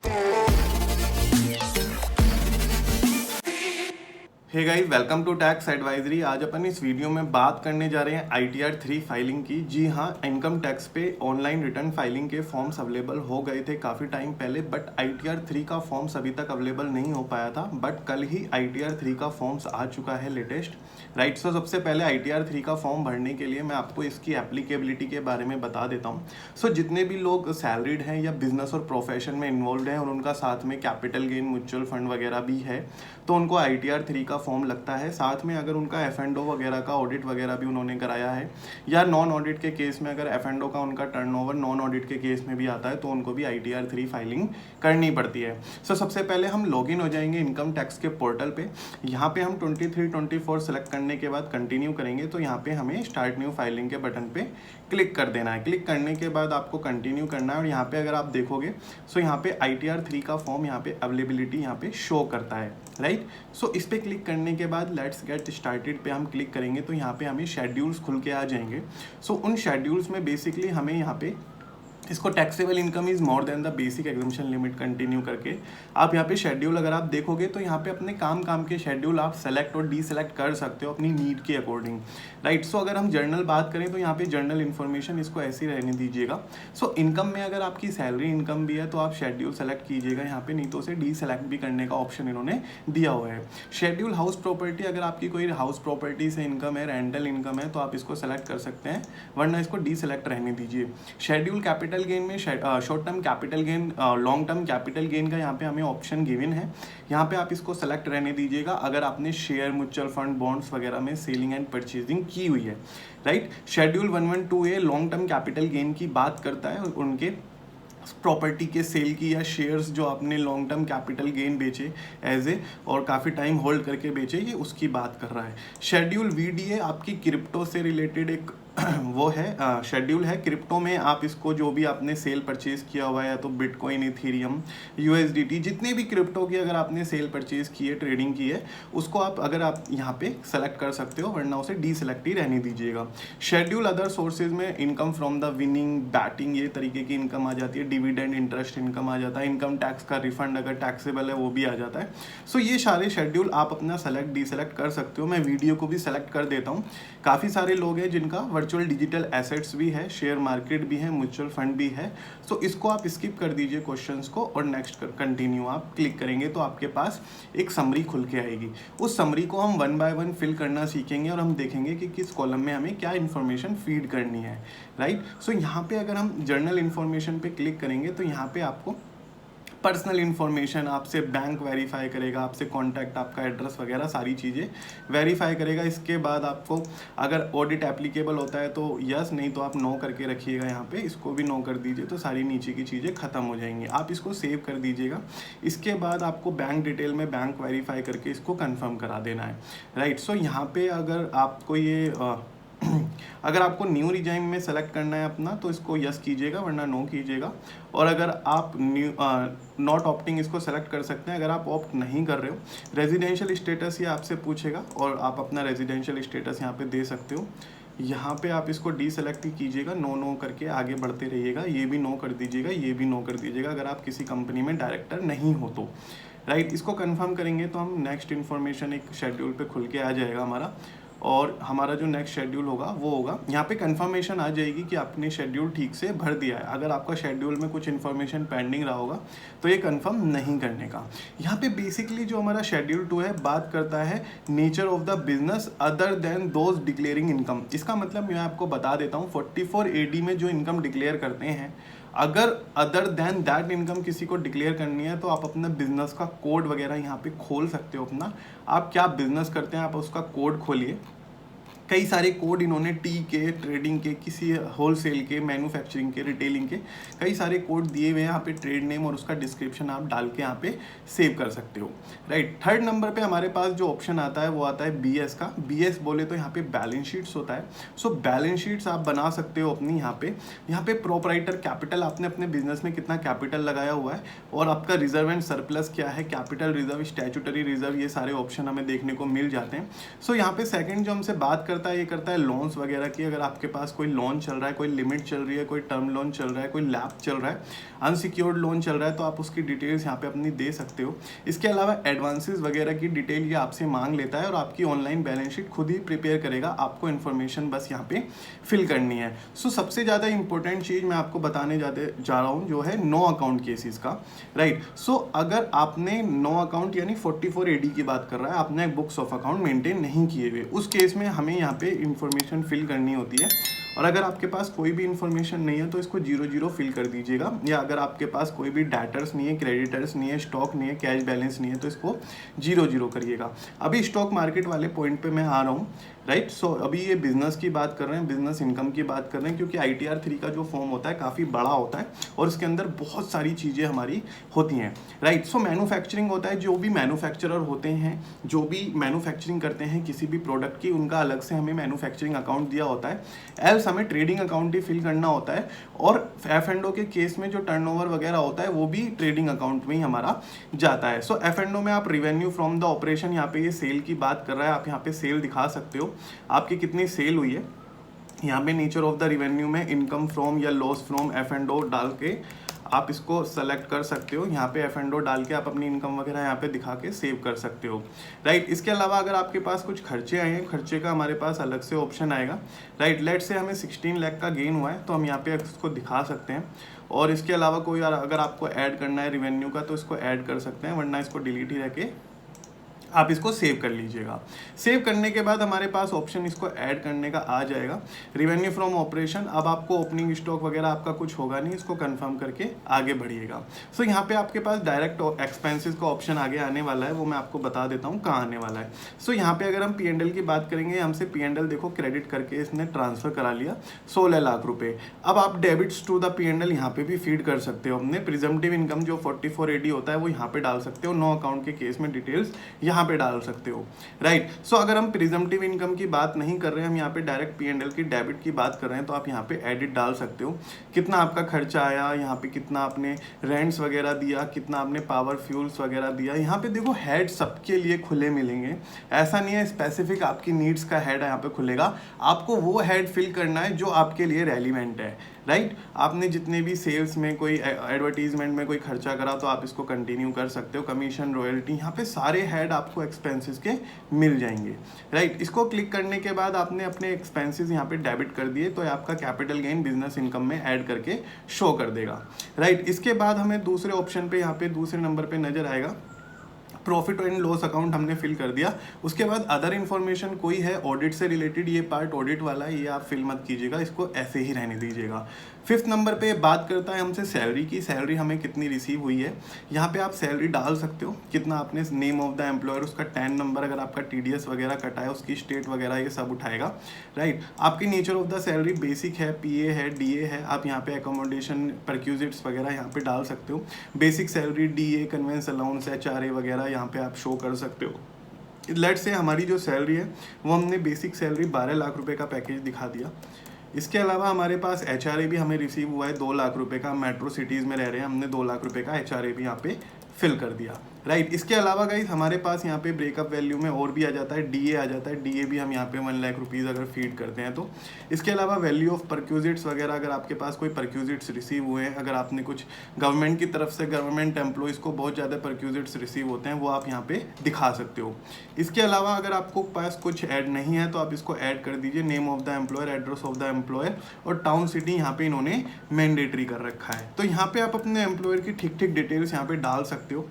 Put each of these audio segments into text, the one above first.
Hey guys, welcome to tax advisory. आज अपन इस वीडियो में बात करने जा रहे हैं ITR 3 फाइलिंग की। जी हाँ, इनकम टैक्स पे ऑनलाइन रिटर्न फाइलिंग के फॉर्म्स अवेलेबल हो गए थे काफ़ी टाइम पहले, बट ITR 3 का फॉर्म्स अभी तक अवेलेबल नहीं हो पाया था। बट कल ही ITR 3 का फॉर्म्स आ चुका है लेटेस्ट, राइट। सो सबसे पहले ITR 3 का फॉर्म भरने के लिए मैं आपको इसकी एप्लीकेबिलिटी के बारे में बता देता हूँ। सो जितने भी लोग सैलरीड हैं या बिजनेस और प्रोफेशन में इन्वॉल्व हैं और उनका साथ में कैपिटल गेन म्यूचुअल फंड वगैरह भी है, तो उनको ITR 3 का फॉर्म लगता है। साथ में अगर उनका F&O वगैरह का ऑडिट वगैरह भी उन्होंने कराया है, या नॉन ऑडिट के केस में अगर F&O का उनका टर्नओवर नॉन ऑडिट के केस में भी आता है, तो उनको भी ITR 3 फाइलिंग करनी पड़ती है। सो सबसे पहले हम लॉगिन हो जाएंगे इनकम टैक्स के पोर्टल पे। यहाँ पे हम 23-24 सेलेक्ट करने के बाद कंटिन्यू करेंगे, तो यहाँ पे हमें स्टार्ट न्यू फाइलिंग के बटन पे क्लिक कर देना है। क्लिक करने के बाद आपको कंटिन्यू करना है, और यहाँ पे अगर आप देखोगे सो यहाँ पे ITR 3 का फॉर्म यहाँ पे अवेलेबिलिटी यहाँ पे शो करता है, राइट। सो इस पे क्लिक करने के बाद लेट्स गेट स्टार्टेड पे हम क्लिक करेंगे, तो यहाँ पे हमें शेड्यूल्स खुल के आ जाएंगे। सो उन शेड्यूल्स में बेसिकली हमें यहाँ पे इसको taxable income is more than the basic exemption limit continue करके आप यहाँ पे शेड्यूल अगर आप देखोगे, तो यहाँ पे अपने काम के शेड्यूल आप सेलेक्ट और डी सेलेक्ट कर सकते हो अपनी नीड के अकॉर्डिंग, राइट। सो अगर हम जर्नल बात करें, तो यहाँ पे जर्नल इन्फॉर्मेशन इसको ऐसी रहने दीजिएगा। सो इनकम में अगर आपकी सैलरी इनकम भी है, तो आप शेड्यूल सेलेक्ट कीजिएगा यहाँ पे, नहीं तो उसे डी सेलेक्ट भी करने का ऑप्शन इन्होंने दिया हुआ है। शेड्यूल हाउस प्रॉपर्टी, अगर आपकी कोई हाउस प्रॉपर्टी से इनकम है, रेंटल इनकम है, तो आप इसको सेलेक्ट कर सकते हैं, वरना इसको डी सेलेक्ट रहने दीजिए। शेड्यूल कैपिटल गेन में short term capital gain, long term capital gain का यहाँ पे हमें ऑप्शन गिवन है, यहाँ पे आप इसको सेलेक्ट रहने दीजिएगा अगर आपने शेयर म्यूचुअल फंड बॉन्ड्स वगैरह में सेलिंग एंड परचेजिंग की हुई है, right. Schedule 112A long term capital gain की बात करता है, उनके प्रॉपर्टी के सेल की या शेयर्स जो आपने लॉन्ग टर्म कैपिटल गेन बेचे एज ए और काफ़ी टाइम होल्ड करके बेचे, ये उसकी बात कर रहा है। शेड्यूल VDA आपकी क्रिप्टो से रिलेटेड एक वो है शेड्यूल है। क्रिप्टो में आप इसको जो भी आपने सेल परचेज किया हुआ है, या तो बिटकॉइन, इथेरियम, USDT, जितने भी क्रिप्टो की अगर आपने सेल परचेज की है, ट्रेडिंग की है, उसको आप यहाँ पे सेलेक्ट कर सकते हो, वरना उसे डी सेलेक्ट ही रहने दीजिएगा। शेड्यूल अदर सोर्सेज में income from the winning, batting, ये तरीके की इनकम आ जाती है। डिविडेंड, इंटरेस्ट इनकम आ जाता है। इनकम टैक्स का रिफंड अगर टैक्सेबल है वो भी आ जाता है। सो ये सारे शेड्यूल आप अपना सेलेक्ट डी सेलेक्ट कर सकते हो। मैं वीडियो को भी सेलेक्ट कर देता हूँ। काफ़ी सारे लोग हैं जिनका वर्चुअल डिजिटल एसेट्स भी है, शेयर मार्केट भी है, म्यूचुअल फंड भी है। सो इसको आप स्किप कर दीजिए क्वेश्चंस को, और नेक्स्ट कंटिन्यू आप क्लिक करेंगे, तो आपके पास एक समरी खुल के आएगी। उस समरी को हम 1 बाय 1 फिल करना सीखेंगे, और हम देखेंगे कि किस कॉलम में हमें क्या इन्फॉर्मेशन फीड करनी है, राइट। सो यहाँ पे अगर हम जर्नल इन्फॉर्मेशन पे क्लिक करेंगे, तो यहाँ पे आपको पर्सनल इन्फॉर्मेशन, आपसे बैंक वेरीफाई करेगा, आपसे कांटेक्ट, आपका एड्रेस वगैरह सारी चीज़ें वेरीफाई करेगा। इसके बाद आपको अगर ऑडिट एप्लीकेबल होता है तो यस, नहीं तो आप नो करके रखिएगा यहाँ पे, इसको भी नो कर दीजिए, तो सारी नीचे की चीज़ें खत्म हो जाएंगी। आप इसको सेव कर दीजिएगा। इसके बाद आपको बैंक डिटेल में बैंक वेरीफाई करके इसको कन्फर्म करा देना है, राइट। सो यहाँ पे अगर आपको ये अगर आपको न्यू रिजाइम में सेलेक्ट करना है अपना, तो इसको यस कीजिएगा, वरना नो कीजिएगा। और अगर आप नॉट ऑप्टिंग इसको सेलेक्ट कर सकते हैं। अगर आप ऑप्ट नहीं कर रहे हो, रेजिडेंशियल स्टेटस ये आपसे पूछेगा, और आप अपना रेजिडेंशियल स्टेटस यहाँ पे दे सकते हो। यहाँ पे आप इसको डी सेलेक्ट ही कीजिएगा, नो करके आगे बढ़ते रहिएगा। ये भी नो कर दीजिएगा, ये भी नो कर दीजिएगा, अगर आप किसी कंपनी में डायरेक्टर नहीं हो तो, राइट। इसको कंफर्म करेंगे तो हम नेक्स्ट इन्फॉर्मेशन एक शेड्यूल पे खुल के आ जाएगा हमारा, और हमारा जो नेक्स्ट शेड्यूल होगा वो होगा, यहाँ पे कंफर्मेशन आ जाएगी कि आपने शेड्यूल ठीक से भर दिया है। अगर आपका शेड्यूल में कुछ इन्फॉर्मेशन पेंडिंग रहा होगा, तो ये कंफर्म नहीं करने का। यहाँ पे बेसिकली जो हमारा शेड्यूल 2 है, बात करता है nature of the business other than those declaring income. इसका मतलब मैं आपको बता देता हूँ, 44 AD में जो इनकम डिक्लेयर करते हैं, अगर अदर देन दैट इनकम किसी को डिक्लेयर करनी है, तो आप अपना बिजनेस का कोड वगैरह यहाँ पे खोल सकते हो अपना। आप क्या बिजनेस करते हैं, आप उसका कोड खोलिए। कई सारे कोड इन्होंने टी के, ट्रेडिंग के, किसी होलसेल के, मैन्युफैक्चरिंग के, रिटेलिंग के कई सारे कोड दिए हुए हैं। यहाँ पे ट्रेड नेम और उसका डिस्क्रिप्शन आप डाल के यहाँ पे सेव कर सकते हो, राइट। थर्ड नंबर पे हमारे पास जो ऑप्शन आता है वो आता है BS का। BS बोले तो यहाँ पे बैलेंस शीट्स होता है। सो बैलेंस शीट्स आप बना सकते हो अपनी। यहाँ पे प्रोपराइटर कैपिटल, आपने अपने बिजनेस में कितना कैपिटल लगाया हुआ है, और आपका रिजर्व एंड सरप्लस क्या है, कैपिटल रिजर्व, स्टैट्यूटरी रिजर्व, ये सारे ऑप्शन हमें देखने को मिल जाते हैं। सो यहाँ पे सेकेंड जो हमसे बात करते करता है, ये करता है लोन्स वगैरह की। अगर आपके पास कोई लोन चल रहा है, कोई लिमिट चल रही है, कोई टर्म लोन चल रहा है, कोई लैप चल रहा है, अनसिक्योर्ड लोन चल रहा है, तो आप उसकी डिटेल्स यहाँ पे अपनी दे सकते हो। इसके अलावा एडवांसेस वगैरह की डिटेल ये आपसे मांग लेता है और आपकी ऑनलाइन बैलेंस शीट खुद ही प्रिपेयर करेगा, आपको इन्फॉर्मेशन बस यहाँ पे फिल करनी है। सो सबसे ज़्यादा इंपॉर्टेंट चीज़ मैं आपको बताने जा रहा हूँ जो है नो अकाउंट केसेस का, राइट। सो अगर आपने नो अकाउंट यानी 44 AD की बात कर रहा है, आपने बुक्स ऑफ अकाउंट मेंटेन नहीं किए हुए, उस केस में हमें यहाँ पे इंफॉर्मेशन फिल करनी होती है। और अगर आपके पास कोई भी इंफॉर्मेशन नहीं है तो इसको 0 फिल कर दीजिएगा। या अगर आपके पास कोई भी डेटर्स नहीं है, क्रेडिटर्स नहीं है, स्टॉक नहीं है, कैश बैलेंस नहीं है, तो इसको 0 करिएगा। अभी स्टॉक मार्केट वाले पॉइंट पे मैं आ रहा हूँ, राइट। सो अभी ये बिजनेस की बात कर रहे हैं, बिजनेस इनकम की बात कर रहे हैं, क्योंकि ITR 3 का जो फॉर्म होता है काफ़ी बड़ा होता है और इसके अंदर बहुत सारी चीज़ें हमारी होती हैं, राइट। सो मैन्युफैक्चरिंग होता है, जो भी मैन्युफैक्चरर होते हैं, जो भी मैन्युफैक्चरिंग करते हैं किसी भी प्रोडक्ट की, उनका अलग से हमें मैन्युफैक्चरिंग अकाउंट दिया होता है, एल्स हमें ट्रेडिंग अकाउंट ही फिल करना होता है। और F&O के केस में जो टर्नओवर वगैरह होता है वो भी ट्रेडिंग अकाउंट में ही हमारा जाता है। सो F&O में आप रिवेन्यू फ्रॉम द ऑपरेशन, यहाँ पे ये सेल की बात कर रहा है, आप यहाँ पे सेल दिखा सकते हो, आपकी कितनी सेल हुई है। यहाँ पे नेचर ऑफ द रिवेन्यू में इनकम फ्रॉम या लॉस फ्रॉम F&O डाल के आप इसको सेलेक्ट कर सकते हो। यहाँ पे F&O डाल के आप अपनी इनकम वगैरह यहाँ पे दिखा के सेव कर सकते हो, राइट। इसके अलावा अगर आपके पास कुछ खर्चे आए हैं, खर्चे का हमारे पास अलग से ऑप्शन आएगा, राइट। लेट से हमें 16 लाख का गेन हुआ है तो हम यहाँ पे इसको दिखा सकते हैं। और इसके अलावा कोई अगर आपको ऐड करना है रिवेन्यू का तो इसको ऐड कर सकते हैं, वरना इसको डिलीट ही रह के आप इसको सेव कर लीजिएगा। सेव करने के बाद हमारे पास ऑप्शन इसको ऐड करने का आ जाएगा, रिवेन्यू फ्रॉम ऑपरेशन। अब आपको ओपनिंग स्टॉक वगैरह आपका कुछ होगा नहीं, इसको कंफर्म करके आगे बढ़िएगा। सो यहाँ पे आपके पास डायरेक्ट एक्सपेंसेस का ऑप्शन आगे आने वाला है, वो मैं आपको बता देता हूँ कहाँ आने वाला है। सो यहाँ पे अगर हम P&L की बात करेंगे, हमसे P&L देखो क्रेडिट करके इसने ट्रांसफर करा लिया 16 लाख रुपए। अब आप डेबिट्स टू द P&L यहाँ पे भी फीड कर सकते हो अपने प्रिजम्पटिव इनकम जो 44 AD होता है वो यहाँ पे डाल सकते हो। नो अकाउंट के केस में डिटेल्स यहाँ पे डाल सकते हो, राइट। सो अगर हम प्रिजम्पटिव इनकम की बात नहीं कर रहे हैं, हम यहाँ पे डायरेक्ट P&L की डेबिट की बात कर रहे हैं, तो आप यहाँ पे एडिट डाल सकते हो, कितना आपका खर्चा आया, यहाँ पे कितना आपने रेंट्स वगैरह दिया, कितना आपने पावर फ्यूल्स वगैरह दिया। यहाँ पे देखो हेड सबके लिए खुले मिलेंगे, ऐसा नहीं है स्पेसिफिक आपकी नीड्स का हेड यहाँ पे खुलेगा, आपको वो हेड फिल करना है जो आपके लिए रेलिवेंट है, राइट। आपने जितने भी सेल्स में कोई एडवर्टीजमेंट में कोई खर्चा करा तो आप इसको कंटिन्यू कर सकते हो, कमीशन, रॉयल्टी, यहाँ पे सारे हेड आपको एक्सपेंसेस के मिल जाएंगे, राइट। इसको क्लिक करने के बाद आपने अपने एक्सपेंसेस यहाँ पे डेबिट कर दिए तो आपका कैपिटल गेन बिजनेस इनकम में ऐड करके शो कर देगा, राइट। इसके बाद हमें दूसरे ऑप्शन पे यहाँ पे दूसरे नंबर पे नजर आएगा प्रॉफिट एंड लॉस अकाउंट, हमने फिल कर दिया। उसके बाद अदर इन्फॉर्मेशन कोई है ऑडिट से रिलेटेड, ये पार्ट ऑडिट वाला है, ये आप फिल मत कीजिएगा, इसको ऐसे ही रहने दीजिएगा। 5th नंबर पे बात करता है हमसे सैलरी की, सैलरी हमें कितनी रिसीव हुई है। यहाँ पे आप सैलरी डाल सकते हो, कितना आपने, नेम ऑफ द एम्प्लॉयर, उसका टैन नंबर, अगर आपका TDS वगैरह कटा है उसकी स्टेट वगैरह ये सब उठाएगा, राइट। आपकी nature of the salary basic है, PA है, DA है, आप यहाँ पे एकोमोडेशन, परक्यूजिट्स वगैरह यहाँ पे डाल सकते हो। Basic salary, DA, convince allowance, HRA वगैरह यहाँ पे आप शो कर सकते हो। लेट से हमारी जो सैलरी है वो हमने बेसिक सैलरी 12 लाख रुपए का पैकेज दिखा दिया। इसके अलावा हमारे पास HRA भी हमें रिसीव हुआ है 2 लाख रुपए का, मेट्रो सिटीज़ में रह रहे हैं, हमने 2 लाख रुपए का HRA भी यहाँ पे फिल कर दिया, राइट। इसके अलावा गाइस हमारे पास यहाँ पे ब्रेकअप वैल्यू में और भी आ जाता है, DA आ जाता है, DA भी हम यहाँ पे 1 लाख रुपीज़ अगर फीड करते हैं तो। इसके अलावा वैल्यू ऑफ परक्यूजिट्स वगैरह, अगर आपके पास कोई परक्यूजिट्स रिसीव हुए हैं, अगर आपने कुछ गवर्नमेंट की तरफ से, गवर्नमेंट एम्प्लॉयज़ को बहुत ज़्यादा परक्यूजिट्स रिसीव होते हैं, वो आप यहाँ पे दिखा सकते हो। इसके अलावा अगर आपको पास कुछ ऐड नहीं है तो आप इसको ऐड कर दीजिए, name of the employer, address of the employer और टाउन सिटी यहाँ पे इन्होंने मैंडेटरी कर रखा है, तो यहाँ पे आप अपने एम्प्लॉयर की ठीक ठीक डिटेल्स यहाँ पे डाल सकते हो,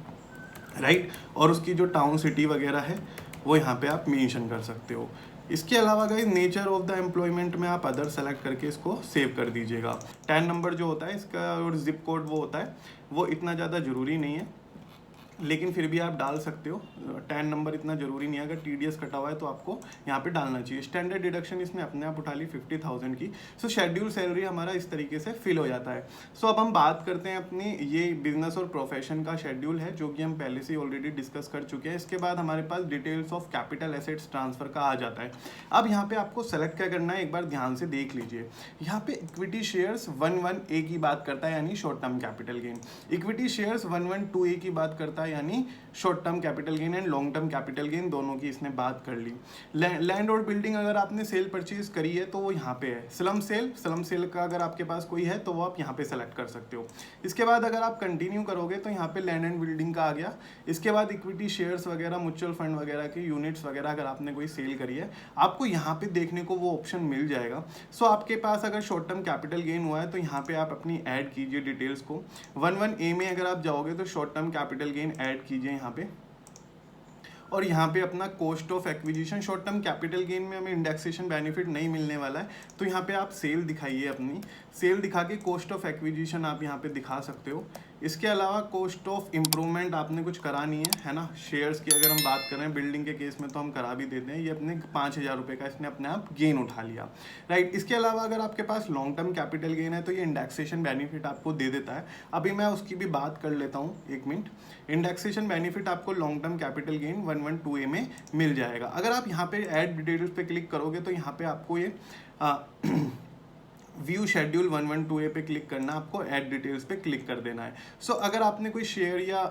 राइट। और उसकी जो टाउन सिटी वगैरह है वो यहाँ पे आप मेंशन कर सकते हो। इसके अलावा guys nature of the employment में आप अदर सेलेक्ट करके इसको सेव कर दीजिएगा। टैन नंबर जो होता है इसका और जिप कोड वो होता है, वो इतना ज़्यादा ज़रूरी नहीं है, लेकिन फिर भी आप डाल सकते हो। टैन नंबर इतना ज़रूरी नहीं है, अगर TDS कटा हुआ है तो आपको यहाँ पे डालना चाहिए। स्टैंडर्ड डिडक्शन इसने अपने आप उठा ली 50,000 की। सो शेड्यूल सैलरी हमारा इस तरीके से फिल हो जाता है। सो अब हम बात करते हैं अपनी, ये बिजनेस और प्रोफेशन का शेड्यूल है जो कि हम पहले से ऑलरेडी डिस्कस कर चुके हैं। इसके बाद हमारे पास details of capital assets transfer का आ जाता है। अब यहाँ पे आपको सेलेक्ट क्या करना है, एक बार ध्यान से देख लीजिए। यहाँ पे इक्विटी शेयर्स 11A की बात करता है, यानी short term capital gain. Equity shares 11-2A की बात करता है, यानी short term capital gain and long term capital gain दोनों की इसने बात कर ली। लैंड और बिल्डिंग अगर आपने सेल परचेज करी है तो वो यहाँ पे है। स्लम सेल का अगर आपके पास कोई है तो वो आप यहाँ पे सेलेक्ट कर सकते हो। इसके बाद अगर आप कंटिन्यू करोगे तो यहाँ पे लैंड एंड बिल्डिंग का आ गया। इसके बाद इक्विटी शेयर्स वगैरह, म्यूचुअल फंड वगैरह के यूनिट्स वगैरह अगर आपने कोई सेल करी है, आपको यहाँ पे देखने को वो ऑप्शन मिल जाएगा। सो आपके पास अगर शॉर्ट टर्म कैपिटल गेन हुआ है तो यहाँ पे आप अपनी ऐड कीजिए डिटेल्स को। 11A में अगर आप जाओगे तो short term capital gain add कीजिए यहाँ पे, और यहाँ पे अपना cost of acquisition. Short term capital gain में हमें इंडेक्सेशन बेनिफिट नहीं मिलने वाला है, तो यहाँ पे आप सेल दिखाइए, अपनी सेल दिखा के कॉस्ट ऑफ एक्विजिशन आप यहाँ पे दिखा सकते हो। इसके अलावा कॉस्ट ऑफ इम्प्रूवमेंट आपने कुछ करानी है ना। शेयर्स की अगर हम बात करें, बिल्डिंग के केस में तो हम करा भी देते हैं। ये अपने 5,000 रुपये का इसने अपने आप गेन उठा लिया, राइट। इसके अलावा अगर आपके पास लॉन्ग टर्म कैपिटल गेन है तो ये इंडेक्सेशन बेनिफिट आपको दे देता है। अभी मैं उसकी भी बात कर लेता हूँ, 1 मिनट। इंडेक्सेशन बेनिफिट आपको long term capital gain 11(2)A में मिल जाएगा। अगर आप यहाँ पे ऐड डिटेल्स पे क्लिक करोगे तो यहाँ पे आपको ये व्यू शेड्यूल 11(2)A पे क्लिक करना, आपको ऐड डिटेल्स पे क्लिक कर देना है। सो अगर आपने कोई शेयर या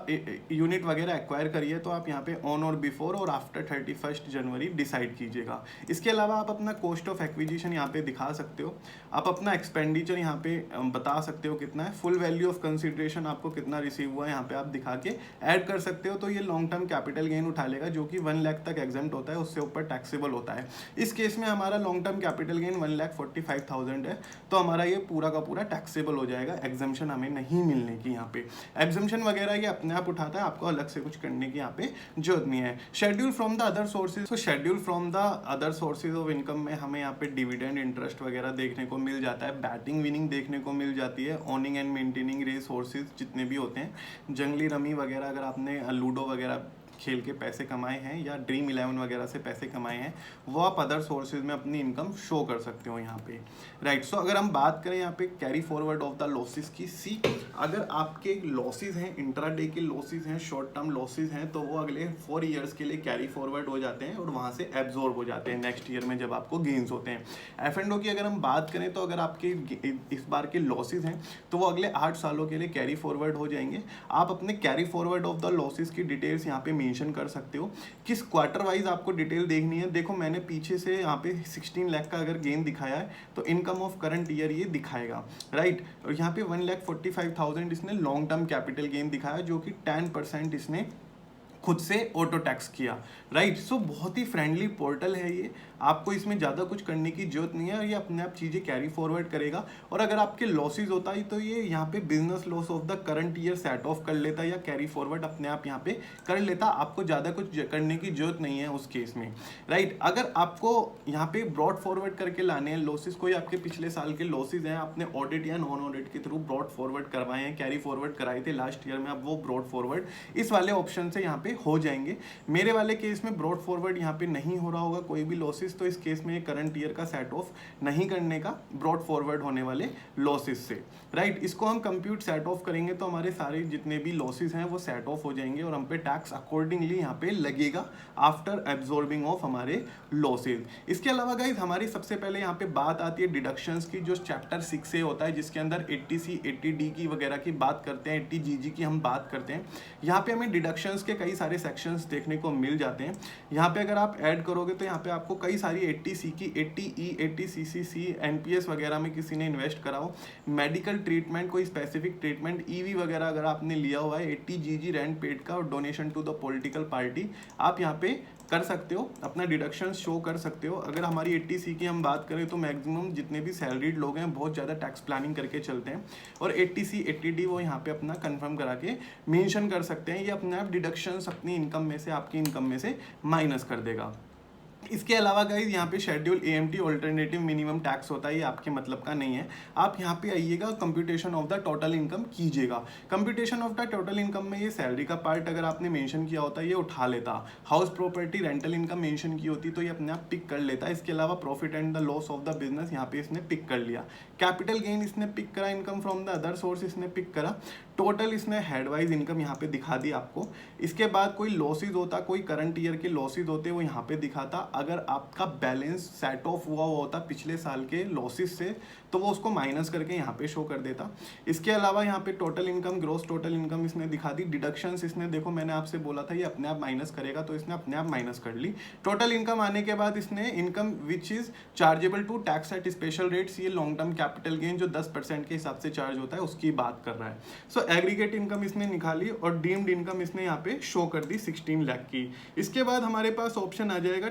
यूनिट वगैरह एक्वायर करी है तो आप यहाँ पे ऑन और बिफोर और आफ्टर 31 जनवरी डिसाइड कीजिएगा। इसके अलावा आप अपना कॉस्ट ऑफ एक्विजिशन यहाँ पे दिखा सकते हो। आप अपना एक्सपेंडिचर यहाँ पे बता सकते हो कितना है। फुल वैल्यू ऑफ कंसिडरेशन आपको कितना रिसीव हुआ है यहाँ पे आप दिखा के ऐड कर सकते हो। तो ये लॉन्ग टर्म कैपिटल गेन उठा लेगा, जो कि 1 लाख तक एग्जेम्प्ट होता है, उससे ऊपर टैक्सेबल होता है। इस केस में हमारा लॉन्ग टर्म कैपिटल गेन 1,45,000 है, तो हमारा ये पूरा का पूरा टैक्सेबल हो जाएगा। एग्जम्पशन हमें नहीं मिलने की यहाँ पे। एग्जम्पशन वगैरह ये अपने आप उठाता है, आपको अलग से कुछ करने की यहाँ पे जरूरत नहीं है। Schedule from the other sources, तो schedule from the other sources of income में हमें यहाँ पे डिविडेंड, इंटरेस्ट वगैरह देखने को मिल जाता है। बैटिंग विनिंग देखने को मिल जाती है। ओनिंग एंड मेंटेनिंग रिसोर्सेज जितने भी होते हैं, जंगली रमी वगैरह, अगर आपने लूडो वगैरह खेल के पैसे कमाए हैं या ड्रीम 11 वगैरह से पैसे कमाए हैं, वो आप अदर सोर्सेज में अपनी इनकम शो कर सकते हो यहाँ पे, राइट। सो अगर हम बात करें यहाँ पे carry forward of the losses की, अगर आपके लॉसेज हैं, इंट्राडे के लॉसेज हैं, शॉर्ट टर्म लॉसेज हैं, तो वो अगले 4 ईयर्स के लिए कैरी फॉरवर्ड हो जाते हैं और वहाँ से एब्जॉर्ब हो जाते हैं नेक्स्ट ईयर में जब आपको गेन्स होते हैं। F&O की अगर हम बात करें तो अगर आपके इस बार के लॉसेज हैं तो वो अगले 8 सालों के लिए कैरी फॉरवर्ड हो जाएंगे। आप अपने carry forward of the losses की डिटेल्स यहाँ पे मेंशन कर सकते हो। किस क्वार्टर वाइज आपको डिटेल देखनी है, देखो मैंने पीछे से यहाँ पे 16 लाख का अगर गेन दिखाया है तो इनकम ऑफ करंट ईयर ये दिखाएगा, राइट। और यहाँ पे 1,45,000 इसने लॉन्ग टर्म कैपिटल गेन दिखाया, जो कि 10% इसने खुद से ऑटो टैक्स किया, राइट। सो बहुत ही फ्रेंडली पोर्टल है ये, आपको इसमें ज़्यादा कुछ करने की जरूरत नहीं है, ये अपने आप चीज़ें कैरी फॉरवर्ड करेगा। और अगर आपके लॉसेज होता है तो ये यहाँ पे business loss of the current year set of कर लेता है या कैरी फॉरवर्ड अपने आप यहाँ पे कर लेता, आपको ज़्यादा कुछ करने की जरूरत नहीं है उस केस में, राइट। अगर आपको यहाँ पे ब्रॉड फॉरवर्ड करके लाने हैं लॉसेज, कोई आपके पिछले साल के लॉसेज हैं, आपने ऑडिट या नॉन ऑडिट के थ्रू ब्रॉड फॉरवर्ड करवाए हैं, कैरी फॉरवर्ड कराए थे लास्ट ईयर में, अब वो ब्रॉड फॉरवर्ड इस वाले ऑप्शन से यहाँ पे हो जाएंगे। मेरे वाले केस में ब्रॉड फॉरवर्ड यहाँ पे नहीं हो रहा होगा कोई भी लॉसेस, तो इस केस में करंट ईयर का सेट ऑफ नहीं करने का ब्रॉड फॉरवर्ड होने वाले लॉसेस से, राइट। इसको हम कंप्यूट सेट ऑफ करेंगे तो हमारे सारे जितने भी लॉसेस हैं वो सेट ऑफ हो जाएंगे और हम पे टैक्स अकॉर्डिंगली यहाँ पे लगेगा आफ्टर एब्जॉर्बिंग ऑफ हमारे लॉसेज। इसके अलावा गाइज हमारी सबसे पहले यहाँ पे बात आती है डिडक्शंस की, जो चैप्टर 6A होता है, जिसके अंदर 80C 80D की वगैरह की बात करते हैं, 80GG की हम बात करते हैं। यहाँ पे हमें डिडक्शंस के कई सारे सेक्शंस देखने को मिल जाते हैं। यहाँ पे अगर आप ऐड करोगे तो यहाँ पे आपको कई सारी 80C की, 80E 80CCC NPS वगैरह में किसी ने इन्वेस्ट करा हो, मेडिकल ट्रीटमेंट, कोई स्पेसिफिक ट्रीटमेंट, EV वगैरह अगर आपने लिया हुआ है, 80GG रेंट पेड का, और donation to the political party आप यहाँ पे कर सकते हो, अपना डिडक्शन शो कर सकते हो। अगर हमारी 80C की हम बात करें तो मैक्सिमम जितने भी सैलरीड लोग हैं बहुत ज़्यादा टैक्स प्लानिंग करके चलते हैं, और 80C 80D वो यहाँ पे अपना कंफर्म करा के मेंशन कर सकते हैं। ये अपने आप डिडक्शंस अपनी इनकम में से, आपकी इनकम में से माइनस कर देगा। इसके अलावा गाइज यहाँ पे schedule AMT alternative minimum tax होता है, ये आपके मतलब का नहीं है। आप यहाँ पे आइएगा, computation of the total income कीजिएगा। Computation of the total income में ये सैलरी का पार्ट अगर आपने मेंशन किया होता है ये उठा लेता, house property rental income mention की होती तो ये अपने आप पिक कर लेता। इसके अलावा profit and the loss of the business यहाँ पे इसने पिक कर लिया। कैपिटल गेन इसने पिक करा, income from the other source इसने पिक करा, टोटल इसने हेडवाइज इनकम यहाँ पे दिखा दी आपको। इसके बाद कोई लॉसेज होता, कोई करंट ईयर के लॉसेज होते वो यहाँ पे दिखाता। अगर आपका बैलेंस सेट ऑफ हुआ होता पिछले साल के लॉसेज से तो वो उसको माइनस करके यहाँ पे शो कर देता। इसके अलावा यहाँ पे total income, gross total income इसने दिखा दी। डिडक्शंस इसने, देखो मैंने आपसे बोला था ये अपने आप माइनस करेगा, तो इसने अपने आप माइनस कर ली। टोटल इनकम आने के बाद इसने income which is chargeable to tax at special rates, ये लॉन्ग टर्म कैपिटल गेन जो 10% के हिसाब से चार्ज होता है उसकी बात कर रहा है। सो एग्रीगेट इनकम इसने निकाली और डीम्ड इनकम इसने यहाँ पे शो कर दी 16 लाख की। इसके बाद हमारे पास ऑप्शन आ जाएगा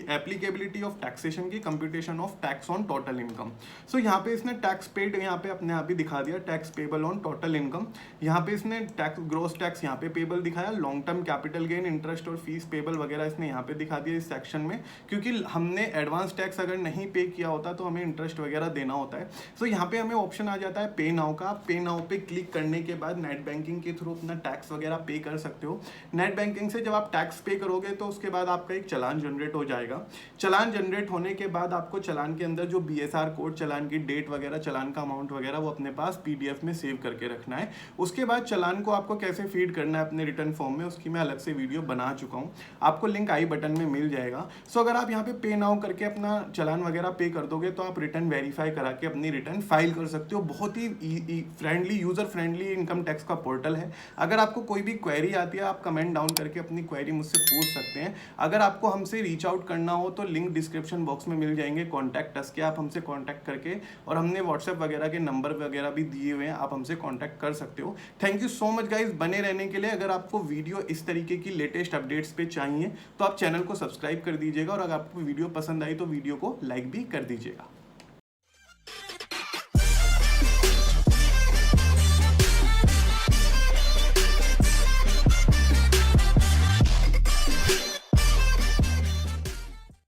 एप्लीकेबिलिटी ऑफ टैक्सेशन की, computation of tax on total income. So यहाँ पे इसने टैक्स पेड यहाँ पे अपने आप ही दिखा दिया, tax payable on total income. यहाँ पे इसने टैक्स, ग्रोस टैक्स यहाँ पे पेबल दिखाया, long term capital gain, interest और फीस पेबल वगैरह इसने यहाँ पे दिखा दिया इस सेक्शन में, क्योंकि हमने एडवांस टैक्स अगर नहीं पे किया होता तो हमें इंटरेस्ट वगैरह देना होता है। सो यहाँ पे हमें ऑप्शन आ जाता है पे नाउ का। पे नाउ पे क्लिक करने के बाद नेट बैंकिंग के थ्रू अपना टैक्स वगैरह पे कर सकते हो। नेट बैंकिंग से जब आप टैक्स पे करोगे तो उसके बाद आपका एक चालान जनरेट हो जाएगा। चालान जनरेट होने के बाद आपको चालान के अंदर जो BSR कोड, चालान की डेट वगैरह, चालान का अमाउंट वगैरह वो अपने पास PDF में सेव करके रखना है। उसके बाद चालान को आपको कैसे फीड करना है अपने रिटर्न फॉर्म में, उसकी मैं अलग से वीडियो बना चुका हूँ, आपको लिंक आई बटन में मिल जाएगा। सो अगर आप यहाँ पे पे नाउ करके अपना चालान वगैरह पे कर दोगे तो आप रिटर्न वेरीफाई करा के अपनी रिटर्न फाइल कर सकते हो। बहुत ही friendly, user friendly income tax का पोर्टल है। अगर आपको कोई भी क्वेरी आती है आप कमेंट डाउन करके अपनी क्वेरी मुझसे पूछ सकते हैं। अगर आपको हमसे रीच आउट करना हो तो लिंक डिस्क्रिप्शन बॉक्स में मिल जाएंगे, कॉन्टैक्ट अस के, आप हमसे कॉन्टैक्ट करके, और हमने व्हाट्सएप वगैरह के नंबर वगैरह भी दिए हुए हैं, आप हमसे कॉन्टैक्ट कर सकते हो। Thank you so much guys बने रहने के लिए। अगर आपको वीडियो इस तरीके की लेटेस्ट अपडेट्स पे चाहिए तो आप चैनल को सब्सक्राइब कर दीजिएगा, और अगर आपको वीडियो पसंद आई तो वीडियो को लाइक भी कर दीजिएगा।